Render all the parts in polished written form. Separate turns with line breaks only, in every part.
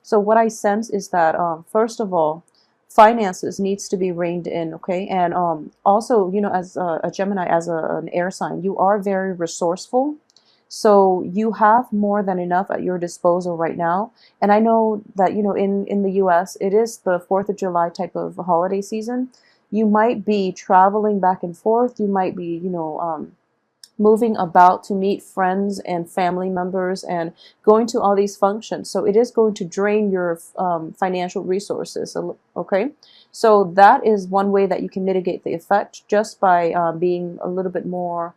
So what I sense is that first of all, finances needs to be reined in, okay? And also, you know, as a Gemini, as an air sign, you are very resourceful. So you have more than enough at your disposal right now. And I know that, you know, in the US, it is the 4th of July type of holiday season. You might be traveling back and forth. You might be, you know, moving about to meet friends and family members and going to all these functions. So it is going to drain your financial resources, okay? So that is one way that you can mitigate the effect, just by being a little bit more,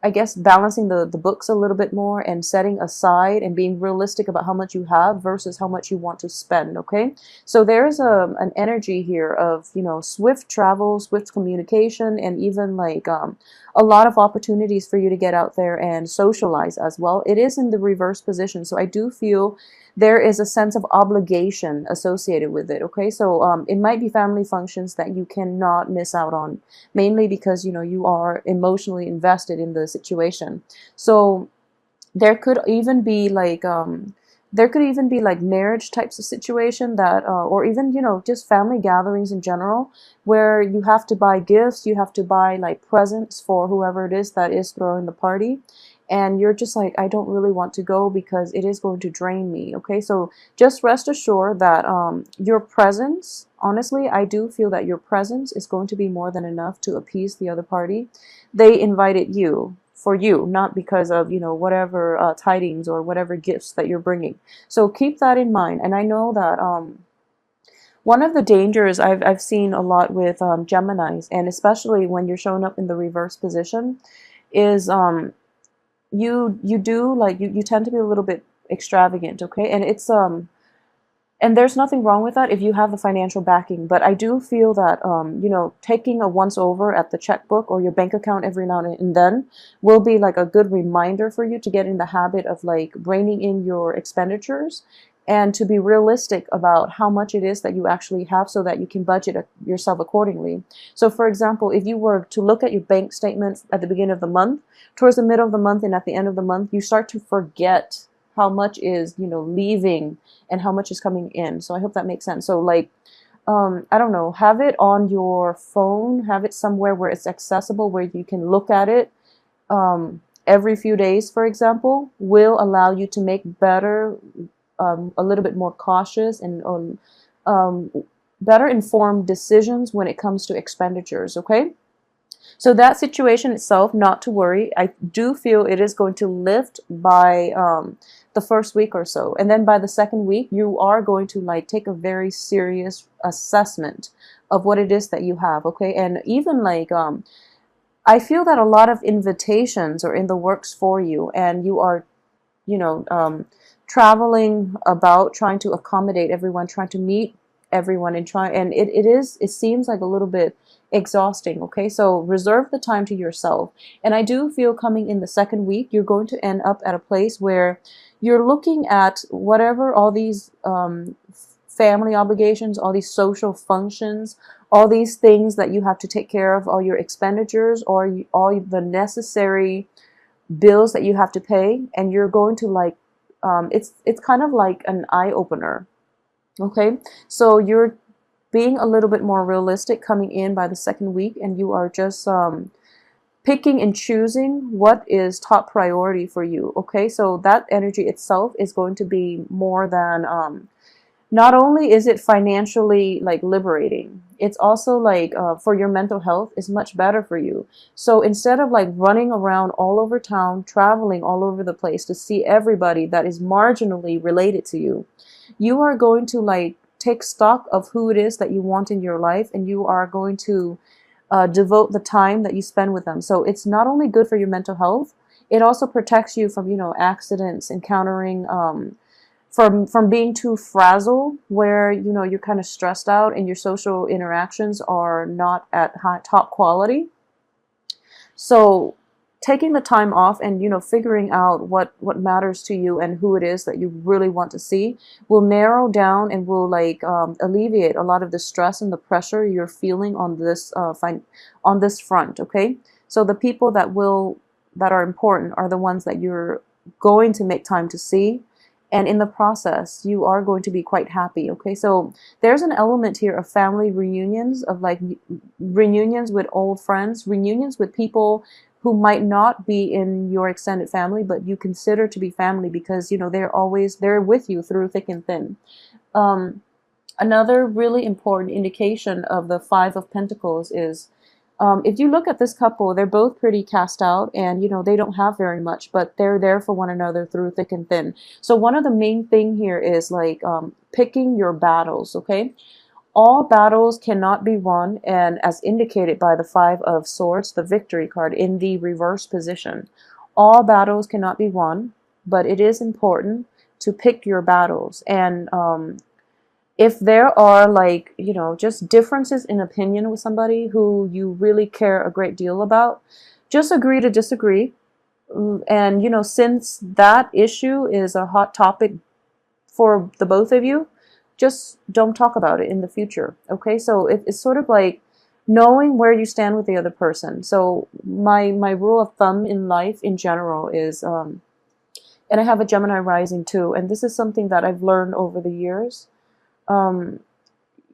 I guess, balancing the books a little bit more and setting aside and being realistic about how much you have versus how much you want to spend, okay? So there is an energy here of, you know, swift travel, swift communication, and even like a lot of opportunities for you to get out there and socialize as well. It is in the reverse position, so I do feel there is a sense of obligation associated with it, okay? So it might be family functions that you cannot miss out on, mainly because, you know, you are emotionally invested in the situation. So there could even be like marriage types of situation that or even, you know, just family gatherings in general, where you have to buy gifts, you have to buy like presents for whoever it is that is throwing the party, and you're just like, I don't really want to go because it is going to drain me, okay? So just rest assured that your presence, honestly, I do feel that your presence is going to be more than enough to appease the other party. They invited you for you, not because of, you know, whatever tidings or whatever gifts that you're bringing. So keep that in mind. And I know that one of the dangers I've seen a lot with Geminis, and especially when you're showing up in the reverse position, is you do like you tend to be a little bit extravagant, okay? And it's and there's nothing wrong with that if you have the financial backing, but I do feel that you know, taking a once over at the checkbook or your bank account every now and then will be like a good reminder for you to get in the habit of like reining in your expenditures and to be realistic about how much it is that you actually have, so that you can budget yourself accordingly. So for example, if you were to look at your bank statement at the beginning of the month, towards the middle of the month and at the end of the month, you start to forget how much is, you know, leaving and how much is coming in. So I hope that makes sense. So like, I don't know, have it on your phone, have it somewhere where it's accessible, where you can look at it every few days, for example, will allow you to make better, a little bit more cautious and better informed decisions when it comes to expenditures, okay? So that situation itself, not to worry. I do feel it is going to lift by the first week or so. And then by the second week, you are going to like take a very serious assessment of what it is that you have, okay? And even like, I feel that a lot of invitations are in the works for you, and you are, you know, traveling about, trying to accommodate everyone, trying to meet everyone, and it seems like a little bit exhausting, okay? So reserve the time to yourself. And I do feel coming in the second week, you're going to end up at a place where you're looking at whatever, all these family obligations, all these social functions, all these things that you have to take care of, all your expenditures, or all the necessary bills that you have to pay, and you're going to like, it's kind of like an eye opener, okay? So you're being a little bit more realistic coming in by the second week, and you are just picking and choosing what is top priority for you, okay? So that energy itself is going to be more than, not only is it financially like liberating, it's also like for your mental health is much better for you. So instead of like running around all over town, traveling all over the place to see everybody that is marginally related to you, you are going to like take stock of who it is that you want in your life, and you are going to devote the time that you spend with them. So it's not only good for your mental health, it also protects you from, you know, accidents, encountering from being too frazzled, where, you know, you're kind of stressed out and your social interactions are not at top quality. So taking the time off and, you know, figuring out what matters to you and who it is that you really want to see will narrow down and will like alleviate a lot of the stress and the pressure you're feeling on this on this front, okay? So the people that are important are the ones that you're going to make time to see, And in the process, you are going to be quite happy. Okay, so there's an element here of family reunions, of like reunions with old friends, reunions with people who might not be in your extended family, but you consider to be family, because you know they're with you through thick and thin. um, Another really important indication of the Five of Pentacles is, if you look at this couple, they're both pretty cast out, and you know they don't have very much, but they're there for one another through thick and thin. So one of the main thing here is like picking your battles. Okay, all battles cannot be won, and as indicated by the Five of Swords, the Victory card in the reverse position, all battles cannot be won, but it is important to pick your battles. And if there are, like, you know, just differences in opinion with somebody who you really care a great deal about, just agree to disagree. And you know, since that issue is a hot topic for the both of you, just don't talk about it in the future. Okay, so it's sort of like knowing where you stand with the other person. So my rule of thumb in life in general is, and I have a Gemini rising too, and this is something that I've learned over the years. um,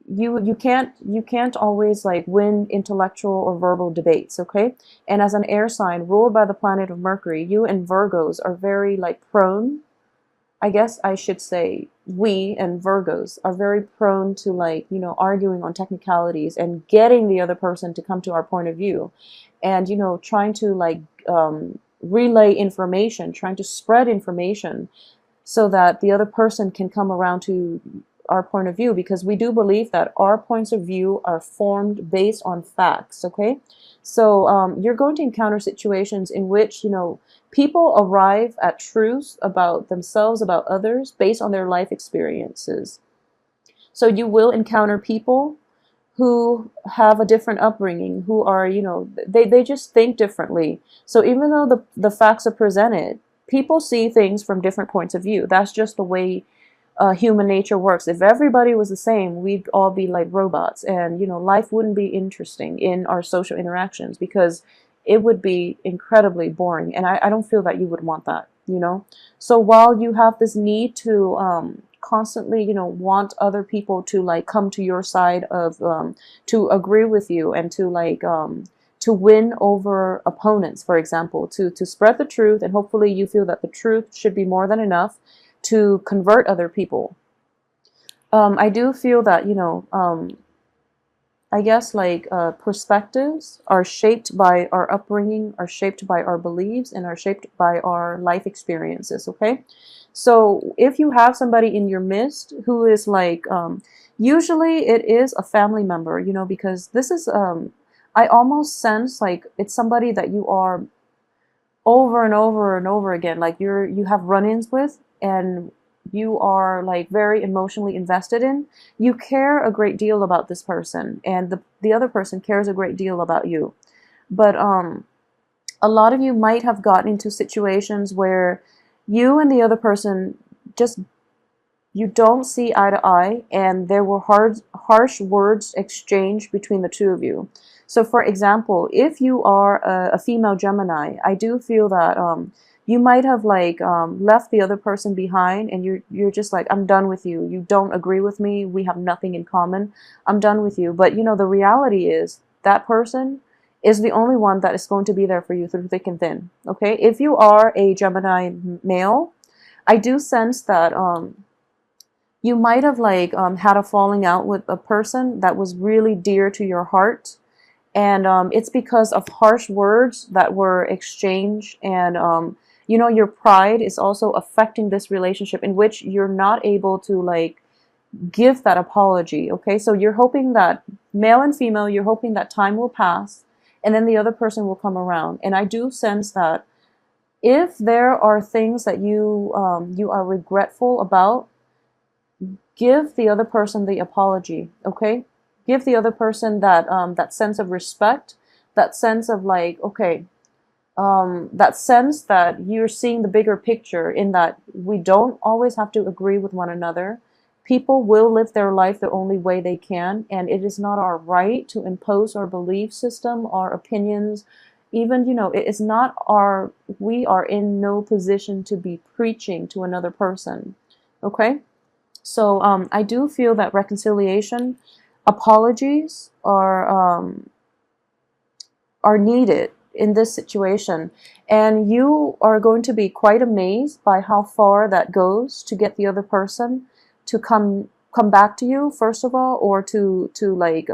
you can't always like win intellectual or verbal debates. Okay, and as an air sign ruled by the planet of Mercury, you and Virgos are very like prone, I guess I should say, we and Virgos are very prone to, like, you know, arguing on technicalities and getting the other person to come to our point of view, and you know, trying to like relay information, trying to spread information so that the other person can come around to our point of view, because we do believe that our points of view are formed based on facts. Okay, so you're going to encounter situations in which, you know, people arrive at truths about themselves, about others, based on their life experiences. So you will encounter people who have a different upbringing, who are, you know, they just think differently. So even though the facts are presented, people see things from different points of view. That's just the way human nature works. If everybody was the same, we'd all be like robots, and you know, life wouldn't be interesting in our social interactions, because it would be incredibly boring, and I don't feel that you would want that, you know. So while you have this need to constantly, you know, want other people to like come to your side of to agree with you, and to like to win over opponents, for example, to spread the truth, and hopefully you feel that the truth should be more than enough to convert other people. I do feel that, you know, I guess like perspectives are shaped by our upbringing, are shaped by our beliefs, and are shaped by our life experiences. Okay, so if you have somebody in your midst who is like, usually it is a family member, you know, because this is, I almost sense like it's somebody that you are over and over and over again, like you have run-ins with, and you are like very emotionally invested in. You care a great deal about this person, and the other person cares a great deal about you. But a lot of you might have gotten into situations where you and the other person just, you don't see eye to eye, and there were harsh words exchanged between the two of you. So for example, if you are a female Gemini, I do feel that you might have like left the other person behind, and you're just like, I'm done with you. You don't agree with me. We have nothing in common. I'm done with you. But you know, the reality is that person is the only one that is going to be there for you through thick and thin. Okay? If you are a Gemini male, I do sense that you might have like had a falling out with a person that was really dear to your heart, and it's because of harsh words that were exchanged, and you know, your pride is also affecting this relationship, in which you're not able to like give that apology. Okay, so you're hoping that, male and female, you're hoping that time will pass, and then the other person will come around. And I do sense that if there are things that you are regretful about, give the other person the apology. Okay, give the other person that that sense of respect, that sense of like, okay, that sense that you're seeing the bigger picture, in that we don't always have to agree with one another. People will live their life the only way they can, and it is not our right to impose our belief system, our opinions. Even, you know, it is not our, we are in no position to be preaching to another person. Okay, so I do feel that reconciliation, apologies are needed in this situation, and you are going to be quite amazed by how far that goes to get the other person to come back to you, first of all, or to like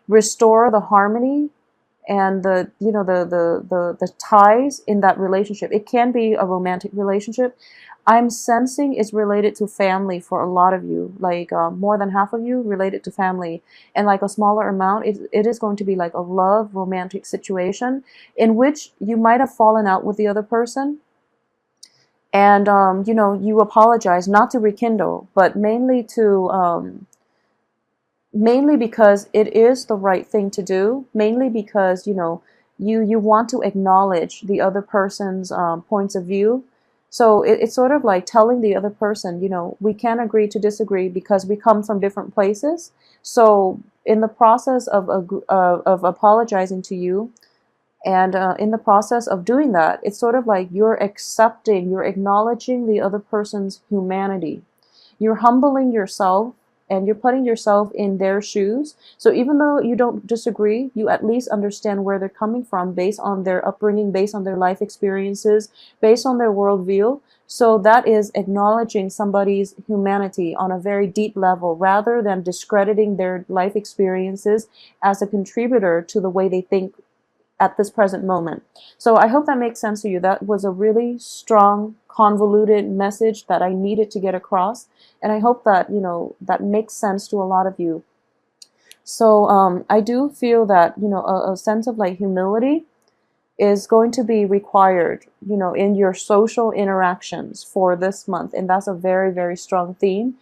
restore the harmony and the, you know, the ties in that relationship. It can be a romantic relationship. I'm sensing it's related to family for a lot of you, like more than half of you related to family, and like a smaller amount, it is going to be like a love romantic situation in which you might have fallen out with the other person, and you know, you apologize, not to rekindle, but mainly because it is the right thing to do, mainly because, you know, you want to acknowledge the other person's points of view. So it's sort of like telling the other person, you know, we can agree to disagree because we come from different places. So in the process of apologizing to you, and in the process of doing that, it's sort of like you're accepting, you're acknowledging the other person's humanity. You're humbling yourself and you're putting yourself in their shoes. So even though you don't disagree, you at least understand where they're coming from based on their upbringing, based on their life experiences, based on their worldview. So that is acknowledging somebody's humanity on a very deep level rather than discrediting their life experiences as a contributor to the way they think at this present moment. So I hope that makes sense to you. That was a really strong, convoluted message that I needed to get across. And I hope that, you know, that makes sense to a lot of you. So I do feel that, you know, a sense of like humility is going to be required, you know, in your social interactions for this month. And that's a very, very strong theme.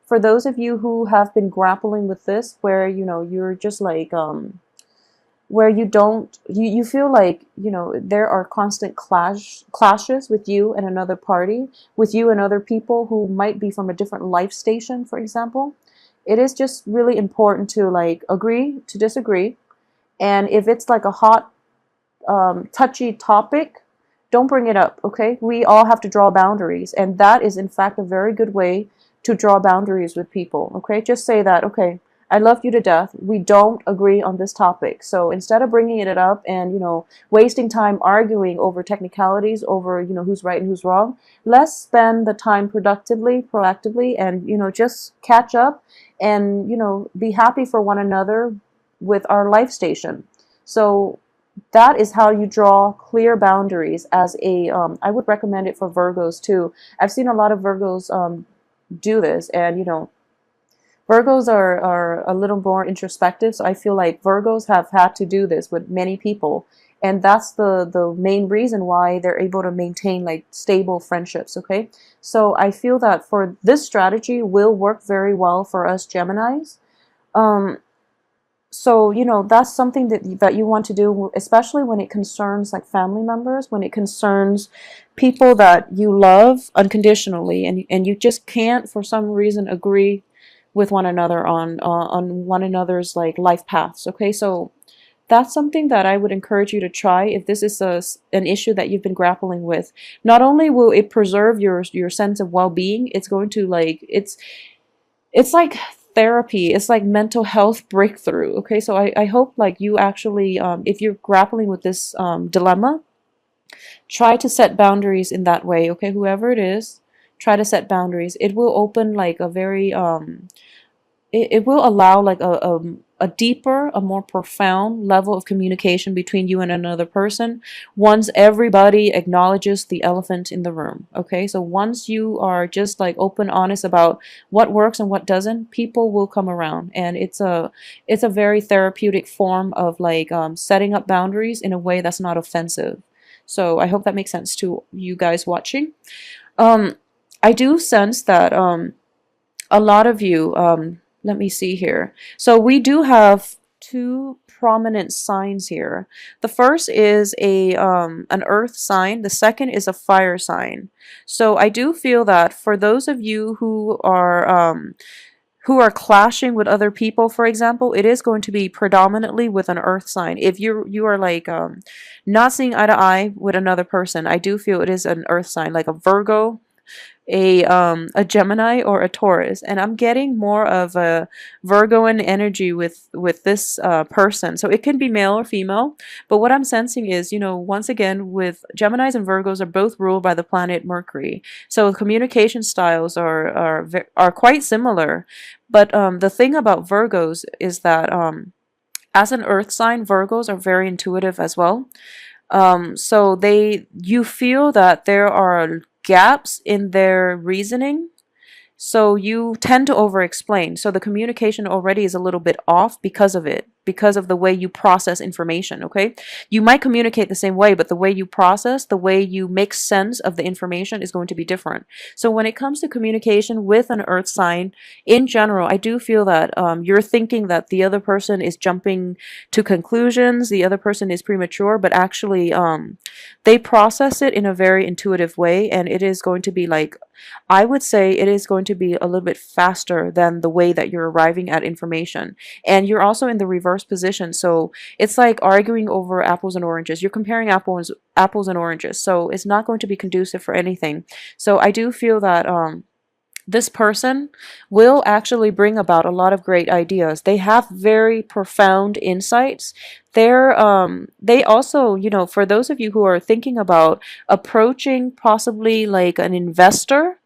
For those of you who have been grappling with this, where, you know, you're just like, where you feel like, you know, there are constant clashes with you and another party, with you and other people who might be from a different life station, for example. It is just really important to like agree to disagree. And if it's like a hot, touchy topic, don't bring it up, okay? We all have to draw boundaries, and that is in fact a very good way to draw boundaries with people, okay? Just say that, okay, I love you to death. We don't agree on this topic. So instead of bringing it up and, you know, wasting time arguing over technicalities, over, you know, who's right and who's wrong, let's spend the time productively, proactively, and, you know, just catch up and, you know, be happy for one another with our life station. So that is how you draw clear boundaries as a, I would recommend it for Virgos too. I've seen a lot of Virgos do this, and, you know, Virgos are a little more introspective, so I feel like Virgos have had to do this with many people, and that's the main reason why they're able to maintain like stable friendships, okay? So I feel that for this strategy will work very well for us Geminis. So, you know, that's something that you want to do, especially when it concerns like family members, when it concerns people that you love unconditionally, and you just can't for some reason agree with one another on one another's like life paths, okay? So that's something that I would encourage you to try if this is an issue that you've been grappling with. Not only will it preserve your sense of well-being, it's going to like, it's like therapy. It's like mental health breakthrough, okay? So I hope like you actually, if you're grappling with this dilemma, try to set boundaries in that way, okay? Whoever it is, try to set boundaries. It will open like a very, it will allow like a deeper, a more profound level of communication between you and another person once everybody acknowledges the elephant in the room, okay? So once you are just like open, honest about what works and what doesn't, people will come around, and it's a very therapeutic form of like setting up boundaries in a way that's not offensive. So I hope that makes sense to you guys watching. I do sense that a lot of you, let me see here. So we do have two prominent signs here. The first is an earth sign. The second is a fire sign. So I do feel that for those of you who are clashing with other people, for example, it is going to be predominantly with an earth sign. If you are like not seeing eye to eye with another person, I do feel it is an earth sign, like a Virgo, a Gemini or a Taurus, and I'm getting more of a Virgoan energy with this person. So it can be male or female, but what I'm sensing is, you know, once again, with Geminis and Virgos are both ruled by the planet Mercury, so communication styles are quite similar. But the thing about Virgos is that as an Earth sign, Virgos are very intuitive as well. So you feel that there are gaps in their reasoning, so you tend to over explain. So the communication already is a little bit off because of it, because of the way you process information, okay? You might communicate the same way, but the way you process, the way you make sense of the information is going to be different. So when it comes to communication with an earth sign, in general, I do feel that you're thinking that the other person is jumping to conclusions, the other person is premature, but actually they process it in a very intuitive way, and it is going to be like, I would say it is going to be a little bit faster than the way that you're arriving at information. And you're also in the reverse position. So it's like arguing over apples and oranges. You're comparing apples and oranges. So it's not going to be conducive for anything. So I do feel that this person will actually bring about a lot of great ideas. They have very profound insights. They also, you know, for those of you who are thinking about approaching possibly like an investor,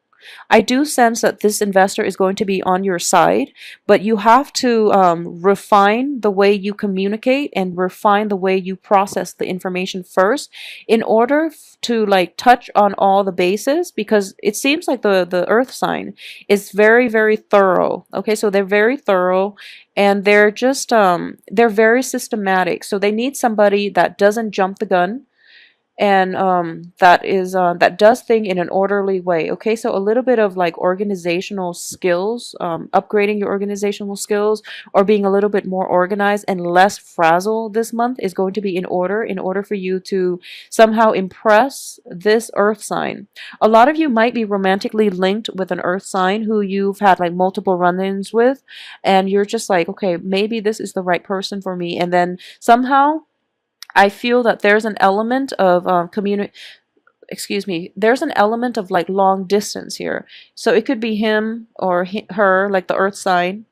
I do sense that this investor is going to be on your side, but you have to refine the way you communicate and refine the way you process the information first in order to like touch on all the bases, because it seems like the earth sign is very, very thorough. Okay, so they're very thorough, and they're just they're very systematic. So they need somebody that doesn't jump the gun, and that does thing in an orderly way. Okay, so a little bit of like organizational skills, upgrading your organizational skills, or being a little bit more organized and less frazzled this month is going to be in order for you to somehow impress this earth sign. A lot of you might be romantically linked with an earth sign who you've had like multiple run-ins with, and you're just like, okay, maybe this is the right person for me, and then somehow I feel that there's an element of there's an element of like long distance here. So it could be him or her, like the earth sign,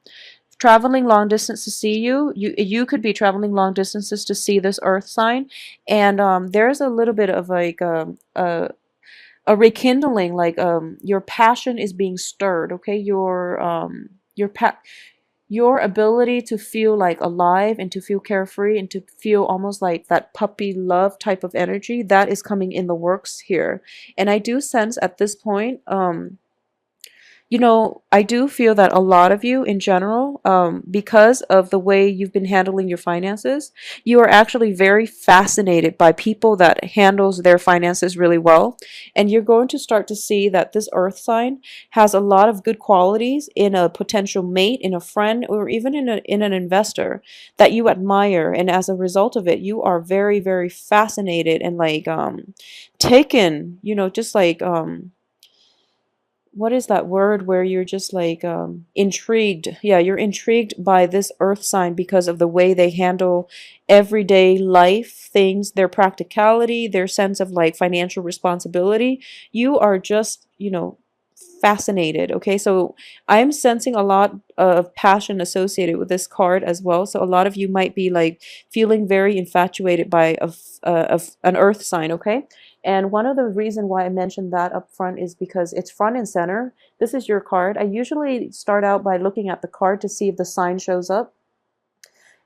traveling long distance to see you. You could be traveling long distances to see this earth sign, and there's a little bit of like a rekindling, like your passion is being stirred. Okay, your ability to feel like alive and to feel carefree and to feel almost like that puppy love type of energy, that is coming in the works here. And I do sense at this point, you know, I do feel that a lot of you in general, because of the way you've been handling your finances, you are actually very fascinated by people that handles their finances really well. And you're going to start to see that this earth sign has a lot of good qualities in a potential mate, in a friend, or even in an investor that you admire. And as a result of it, you are very, very fascinated and like taken, you know, just like what is that word where you're just like intrigued? Yeah, you're intrigued by this earth sign because of the way they handle everyday life things, their practicality, their sense of like financial responsibility. You are just, you know, fascinated. Okay, so I'm sensing a lot of passion associated with this card as well. So a lot of you might be like feeling very infatuated by of an earth sign. Okay, and one of the reason why I mentioned that up front is because it's front and center. This is your card. I usually start out by looking at the card to see if the sign shows up,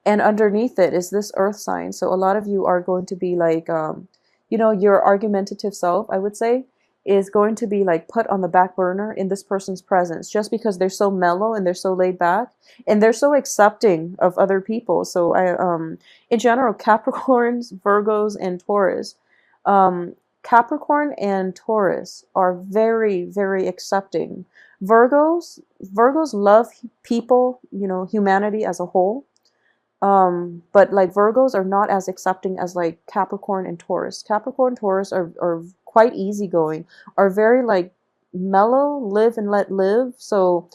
and underneath it is this earth sign. So a lot of you are going to be like you know, your argumentative self, I would say, is going to be like put on the back burner in this person's presence, just because they're so mellow and they're so laid back and they're so accepting of other people. So in general, Capricorns, Virgos, and Taurus, Capricorn and Taurus are very, very accepting. Virgos love people, you know, humanity as a whole. But like Virgos are not as accepting as like Capricorn and Taurus. Capricorn, Taurus are quite easygoing, are very like mellow, live and let live. So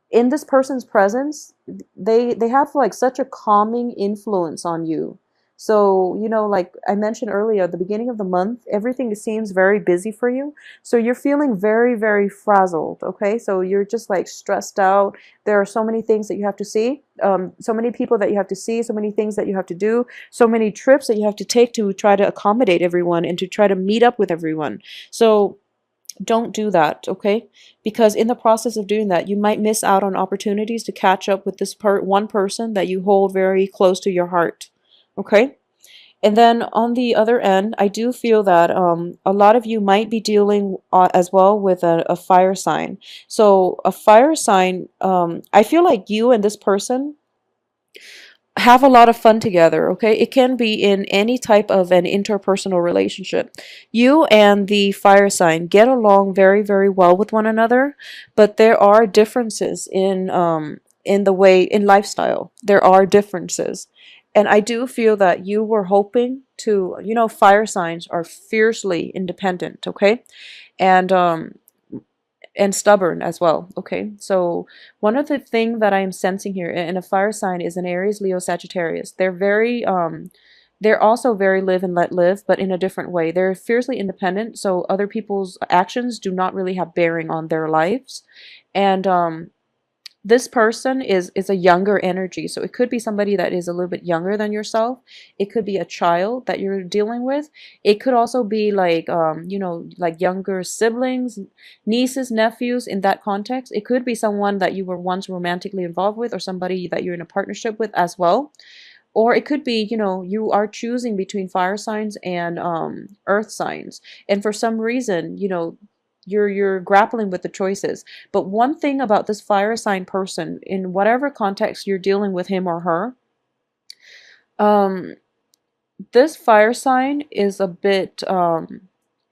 in this person's presence, they have like such a calming influence on you. So, you know, like I mentioned earlier, at the beginning of the month, everything seems very busy for you. So you're feeling very, very frazzled, okay? So you're just like stressed out. There are so many things that you have to see, so many people that you have to see, so many things that you have to do, so many trips that you have to take to try to accommodate everyone and to try to meet up with everyone. So don't do that, okay? Because in the process of doing that, you might miss out on opportunities to catch up with this one person that you hold very close to your heart, okay? And then on the other end, I do feel that a lot of you might be dealing as well with a fire sign. So a fire sign, I feel like you and this person have a lot of fun together, okay? It can be in any type of an interpersonal relationship. You and the fire sign get along very, very well with one another, but there are differences in the way in lifestyle. There are differences. And I do feel that you were hoping to, you know, fire signs are fiercely independent, okay? And stubborn as well. Okay, so one of the thing that I'm sensing here in a fire sign is an Aries, Leo, Sagittarius. They're also very live and let live, but in a different way. They're fiercely independent, so other people's actions do not really have bearing on their lives. And this person is a younger energy, so it could be somebody that is a little bit younger than yourself. It could be a child that you're dealing with. It could also be like you know, like younger siblings, nieces, nephews. In that context, it could be someone that you were once romantically involved with, or somebody that you're in a partnership with as well. Or it could be, you know, you are choosing between fire signs and earth signs, and for some reason, you know, you're grappling with the choices. But one thing about this fire sign person, in whatever context you're dealing with him or her, um, this fire sign is a bit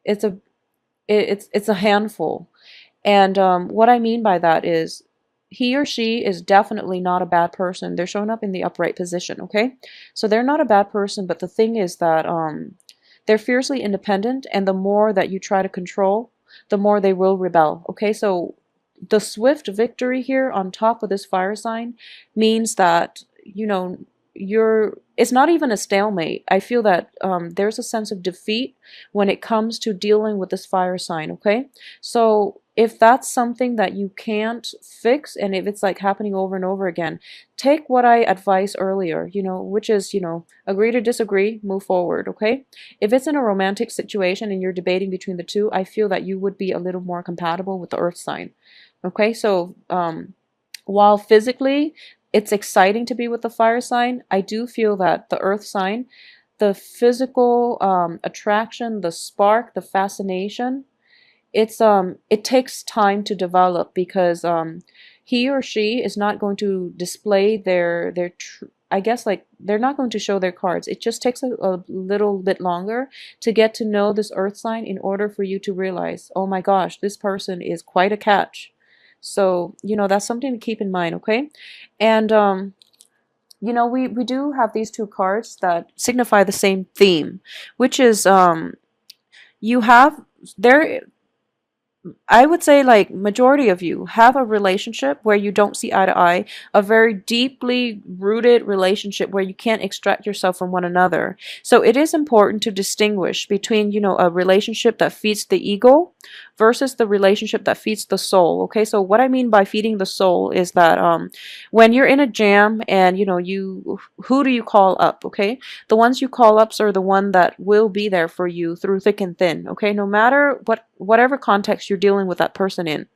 it's a it's a handful. And what I mean by that is he or she is definitely not a bad person. They're showing up in the upright position, okay? So they're not a bad person, but the thing is that they're fiercely independent, and the more that you try to control, the more they will rebel, okay? So the swift victory here on top of this fire sign means that, you know, it's not even a stalemate. I feel that there's a sense of defeat when it comes to dealing with this fire sign, okay? So if that's something that you can't fix, and if it's like happening over and over again, take what I advised earlier, you know, which is, you know, agree to disagree, move forward, okay? If it's in a romantic situation and you're debating between the two, I feel that you would be a little more compatible with the earth sign, okay? So while physically it's exciting to be with the fire sign, I do feel that the earth sign, the physical attraction, the spark, the fascination, it takes time to develop, because he or she is not going to display I guess, like, they're not going to show their cards. It just takes a little bit longer to get to know this earth sign in order for you to realize, oh my gosh, this person is quite a catch. So, you know, that's something to keep in mind, okay? And you know, we do have these two cards that signify the same theme, which is you have there I would say, like, majority of you have a relationship where you don't see eye to eye, a very deeply rooted relationship where you can't extract yourself from one another. So it is important to distinguish between, you know, a relationship that feeds the ego versus the relationship that feeds the soul. Okay, so what I mean by feeding the soul is that when you're in a jam and, you know, who do you call up? Okay, the ones you call ups are the one that will be there for you through thick and thin, okay, no matter whatever context you're dealing with that person in.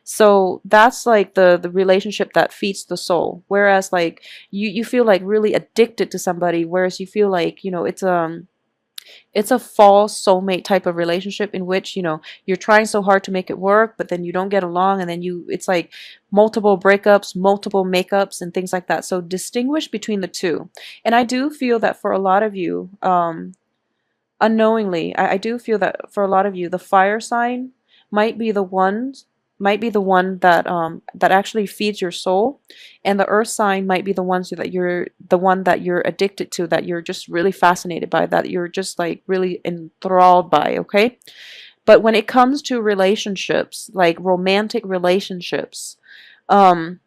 So that's like the relationship that feeds the soul, whereas like you feel like really addicted to somebody, whereas you feel like, you know, it's a false soulmate type of relationship in which, you know, you're trying so hard to make it work, but then you don't get along, and then it's like multiple breakups, multiple makeups, and things like that. So distinguish between the two. And I do feel that for a lot of you, unknowingly, I do feel that for a lot of you, the fire sign might be the ones might be the one that that actually feeds your soul, and the earth sign might be the one that you're addicted to, that you're just really fascinated by, that you're just like really enthralled by, okay? But when it comes to relationships, like romantic relationships, um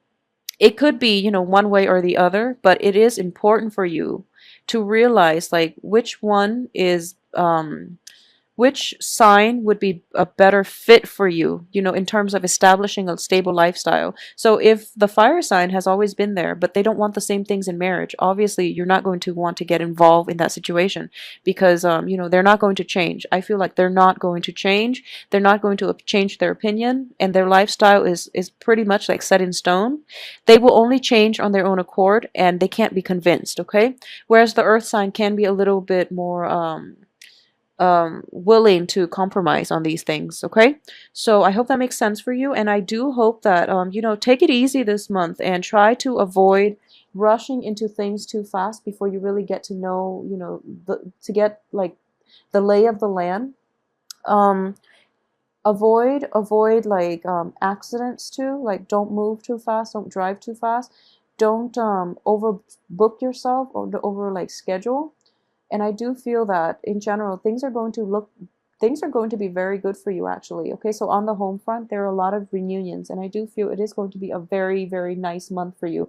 It could be, you know, one way or the other, but it is important for you to realize like which one is which sign would be a better fit for you, you know, in terms of establishing a stable lifestyle. So if the fire sign has always been there, but they don't want the same things in marriage, obviously you're not going to want to get involved in that situation because, you know, they're not going to change. I feel like they're not going to change. They're not going to change their opinion, and their lifestyle is pretty much like set in stone. They will only change on their own accord, and they can't be convinced, okay? Whereas the earth sign can be a little bit more, willing to compromise on these things. Okay, so I hope that makes sense for you, and I do hope that you know, take it easy this month and try to avoid rushing into things too fast before you really get to know, you know, to get like the lay of the land. um avoid like accidents too, like don't move too fast, don't drive too fast, don't overbook yourself or over like schedule. And I do feel that in general, things are going to be very good for you actually. Okay, so on the home front, there are a lot of reunions, and I do feel it is going to be a very, very nice month for you.